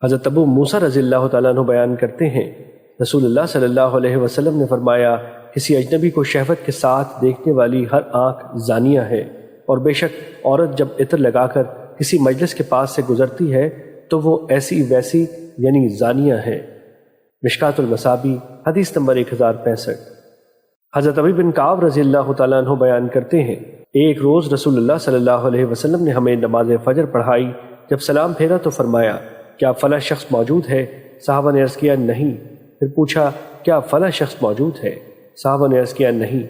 حضرت ابو موسیٰ رضی اللہ تعالیٰ عنہ بیان کرتے ہیں، رسول اللہ صلی اللہ علیہ وسلم نے فرمایا، کسی اجنبی کو شہوت کے ساتھ دیکھنے والی ہر آنکھ زانیہ ہے، اور بے شک عورت جب عطر لگا کر کسی مجلس کے پاس سے گزرتی ہے تو وہ ایسی ویسی یعنی زانیہ ہے۔ مشکوٰۃ المصابیح حدیث نمبر 1065۔ حضرت ابی بن کعب رضی اللہ تعالیٰ عنہ بیان کرتے ہیں، ایک روز رسول اللہ صلی اللہ علیہ وسلم نے ہمیں نماز فجر پڑھائی، جب سلام پھیرا تو فرمایا، کیا فلاں شخص موجود ہے؟ صحابہ نے عرض کیا نہیں۔ پھر پوچھا، کیا فلاں شخص موجود ہے؟ صحابہ نے عرض کیا نہیں۔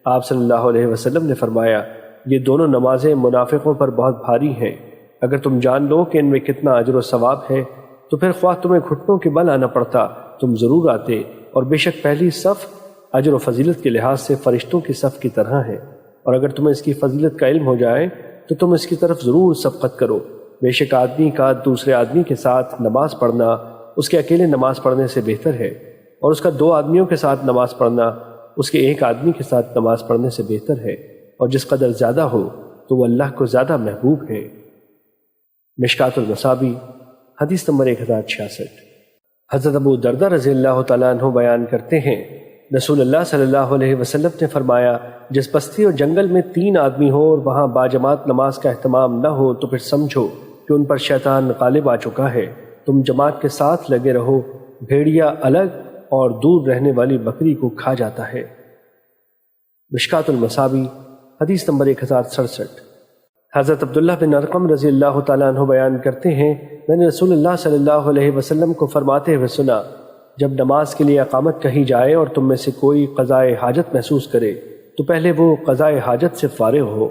آپ صلی اللہ علیہ وسلم نے فرمایا، یہ دونوں نمازیں منافقوں پر بہت بھاری ہیں، اگر تم جان لو کہ ان میں کتنا اجر و ثواب ہے تو پھر خواہ تمہیں گھٹنوں کے بل آنا پڑتا تم ضرور آتے، اور بے شک پہلی صف اجر و فضیلت کے لحاظ سے فرشتوں کی صف کی طرح ہے، اور اگر تمہیں اس کی فضیلت کا علم ہو جائے تو تم اس کی طرف ضرور سبقت کرو۔ بے شک آدمی کا دوسرے آدمی کے ساتھ نماز پڑھنا اس کے اکیلے نماز پڑھنے سے بہتر ہے، اور اس کا دو آدمیوں کے ساتھ نماز پڑھنا اس کے ایک آدمی کے ساتھ نماز پڑھنے سے بہتر ہے، اور جس قدر زیادہ ہو تو وہ اللہ کو زیادہ محبوب ہے۔ مشکوٰۃ المصابیح حدیث نمبر 1066۔ حضرت ابو دردہ رضی اللہ تعالیٰ عنہ بیان کرتے ہیں، رسول اللہ صلی اللہ علیہ وسلم نے فرمایا، جس بستی اور جنگل میں 3 آدمی ہو اور وہاں باجماعت نماز کا اہتمام نہ ہو تو پھر سمجھو کہ ان پر شیطان غالب آ چکا ہے۔ تم جماعت کے ساتھ لگے رہو، بھیڑیا الگ اور دور رہنے والی بکری کو کھا جاتا ہے۔ مشکوٰۃ المصابیح حدیث نمبر 1067۔ حضرت عبداللہ بن ارقم رضی اللہ تعالیٰ عنہ بیان کرتے ہیں، میں نے رسول اللہ صلی اللہ علیہ وسلم کو فرماتے ہوئے سنا، جب نماز کے لیے اقامت کہی جائے اور تم میں سے کوئی قضائے حاجت محسوس کرے تو پہلے وہ قضائے حاجت سے فارغ ہو،